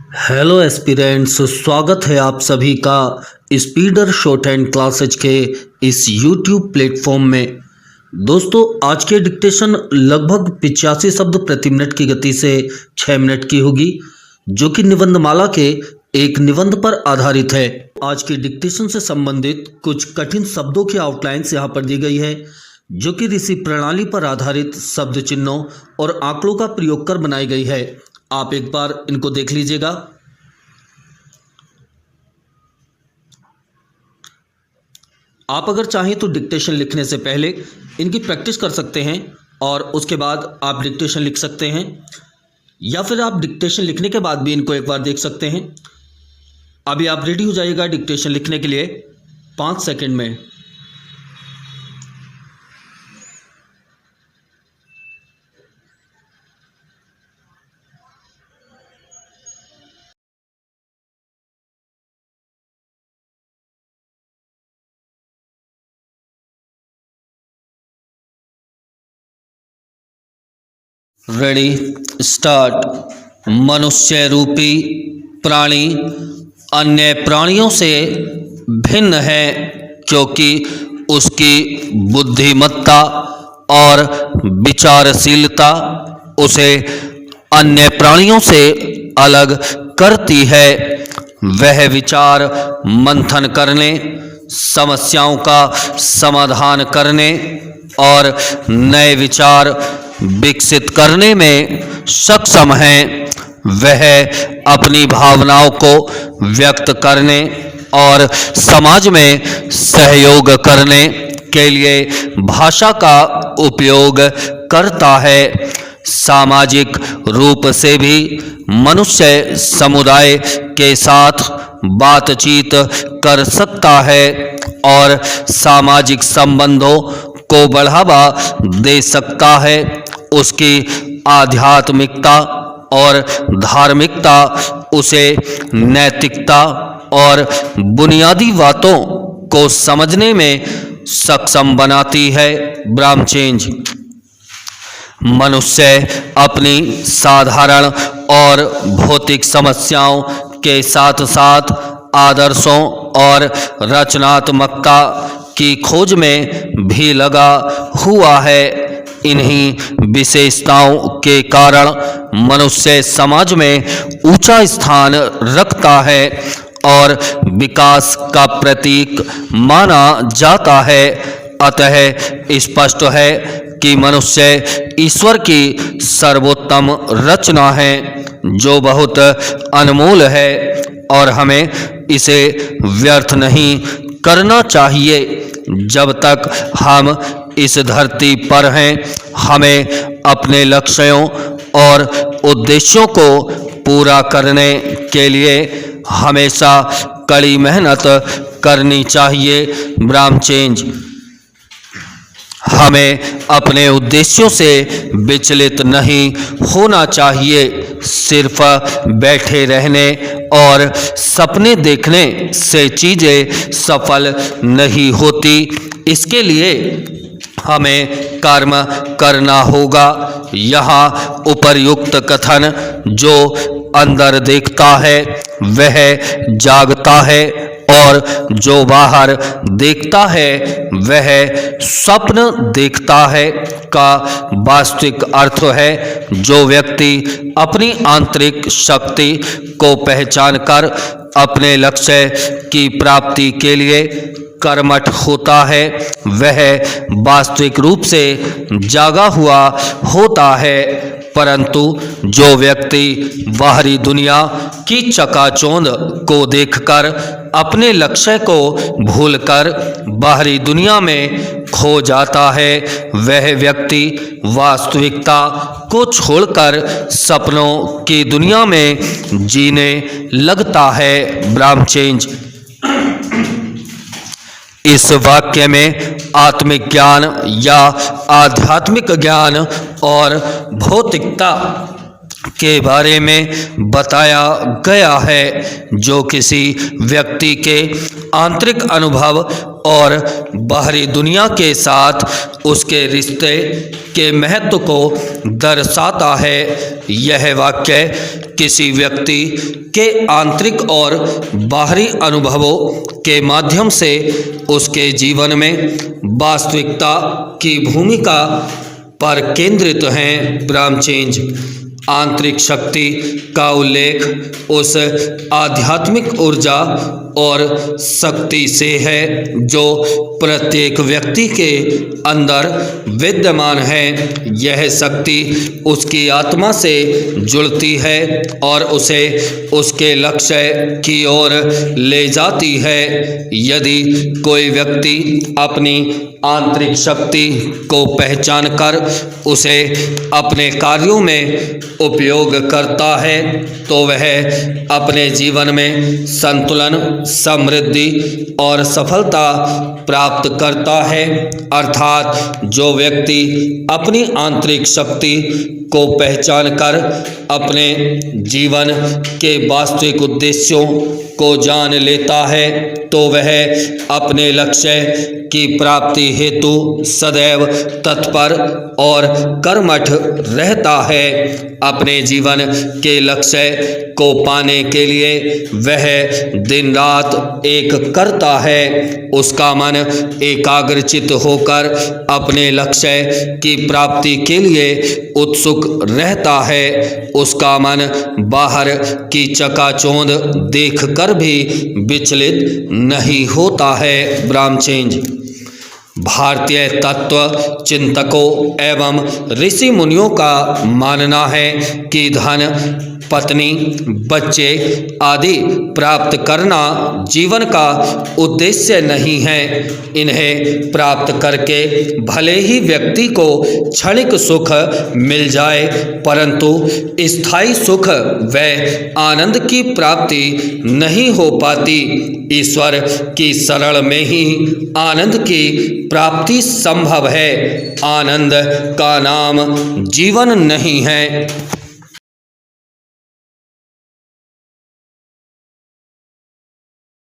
Hello aspirants, स्वागत है आप सभी का स्पीडर शॉर्ट हैंड क्लासेज के इस यूट्यूब प्लेटफॉर्म में। दोस्तों, आज के डिक्टेशन लगभग 85 शब्द प्रति मिनट की गति से 6 मिनट की होगी, जो कि निबंधमाला के एक निबंध पर आधारित है। आज की डिक्टेशन से संबंधित कुछ कठिन शब्दों की आउटलाइंस यहाँ पर दी गई है, जो कि ऋषि प्रणाली पर आधारित शब्द चिन्हों और आंकड़ों का प्रयोग कर बनाई गई है। आप एक बार इनको देख लीजिएगा। आप अगर चाहें तो डिक्टेशन लिखने से पहले इनकी प्रैक्टिस कर सकते हैं और उसके बाद आप डिक्टेशन लिख सकते हैं, या फिर आप डिक्टेशन लिखने के बाद भी इनको एक बार देख सकते हैं। अभी आप रेडी हो जाइएगा डिक्टेशन लिखने के लिए 5 सेकंड में। Ready, start. मनुष्य रूपी प्राणी अन्य प्राणियों से भिन्न है, क्योंकि उसकी बुद्धिमत्ता और विचारशीलता उसे अन्य प्राणियों से अलग करती है। वह विचार मंथन करने, समस्याओं का समाधान करने और नए विचार विकसित करने में सक्षम हैं। वह अपनी भावनाओं को व्यक्त करने और समाज में सहयोग करने के लिए भाषा का उपयोग करता है। सामाजिक रूप से भी मनुष्य समुदाय के साथ बातचीत कर सकता है और सामाजिक संबंधों को बढ़ावा दे सकता है। उसकी आध्यात्मिकता और धार्मिकता उसे नैतिकता और बुनियादी बातों को समझने में सक्षम बनाती है। ब्रह्मचेंज। मनुष्य अपनी साधारण और भौतिक समस्याओं के साथ साथ आदर्शों और रचनात्मकता की खोज में भी लगा हुआ है। इन्हीं विशेषताओं के कारण मनुष्य समाज में ऊंचा स्थान रखता है और विकास का प्रतीक माना जाता है। अतः स्पष्ट है कि मनुष्य ईश्वर की सर्वोत्तम रचना है, जो बहुत अनमोल है और हमें इसे व्यर्थ नहीं करना चाहिए। जब तक हम इस धरती पर हैं, हमें अपने लक्ष्यों और उद्देश्यों को पूरा करने के लिए हमेशा कड़ी मेहनत करनी चाहिए। ब्रह्मचेंज। हमें अपने उद्देश्यों से विचलित नहीं होना चाहिए। सिर्फ बैठे रहने और सपने देखने से चीज़ें सफल नहीं होती। इसके लिए हमें कर्म करना होगा। यहाँ उपर्युक्त कथन जो अंदर देखता है वह जागता है, और जो बाहर देखता है वह स्वप्न देखता है का वास्तविक अर्थ है। जो व्यक्ति अपनी आंतरिक शक्ति को पहचानकर अपने लक्ष्य की प्राप्ति के लिए कर्मठ होता है, वह वास्तविक रूप से जागा हुआ होता है। परंतु जो व्यक्ति बाहरी दुनिया की चकाचौंध को देखकर अपने लक्ष्य को भूलकर बाहरी दुनिया में खो जाता है, वह व्यक्ति वास्तविकता को छोड़कर सपनों की दुनिया में जीने लगता है। ब्रह्मचेंज। इस वाक्य में आत्मिक ज्ञान या आध्यात्मिक ज्ञान और भौतिकता के बारे में बताया गया है, जो किसी व्यक्ति के आंतरिक अनुभव और बाहरी दुनिया के साथ उसके रिश्ते के महत्व को दर्शाता है। यह वाक्य किसी व्यक्ति के आंतरिक और बाहरी अनुभवों के माध्यम से उसके जीवन में वास्तविकता की भूमिका पर केंद्रित हैं। ब्रह्मचेंज आंतरिक शक्ति का उल्लेख उस आध्यात्मिक ऊर्जा और शक्ति से है जो प्रत्येक व्यक्ति के अंदर विद्यमान है। यह शक्ति उसकी आत्मा से जुड़ती है और उसे उसके लक्ष्य की ओर ले जाती है। यदि कोई व्यक्ति अपनी आंतरिक शक्ति को पहचान कर उसे अपने कार्यों में उपयोग करता है तो वह अपने जीवन में संतुलन, समृद्धि और सफलता प्राप्त करता है। अर्थात जो व्यक्ति अपनी आंतरिक शक्ति को पहचान कर अपने जीवन के वास्तविक उद्देश्यों को जान लेता है तो वह अपने लक्ष्य की प्राप्ति हेतु सदैव तत्पर और कर्मठ रहता है। अपने जीवन के लक्ष्य को पाने के लिए वह दिन रात एक करता है। उसका मन एकाग्रचित होकर अपने लक्ष्य की प्राप्ति के लिए उत्सुक रहता है। उसका मन बाहर की चकाचौंध देखकर भी विचलित नहीं होता है। ब्रह्मचेंज भारतीय तत्व चिंतकों एवं ऋषि मुनियों का मानना है कि धन, पत्नी, बच्चे आदि प्राप्त करना जीवन का उद्देश्य नहीं है। इन्हें प्राप्त करके भले ही व्यक्ति को क्षणिक सुख मिल जाए, परंतु स्थायी सुख व आनंद की प्राप्ति नहीं हो पाती। ईश्वर की शरण में ही आनंद की प्राप्ति संभव है। आनंद का नाम जीवन नहीं है।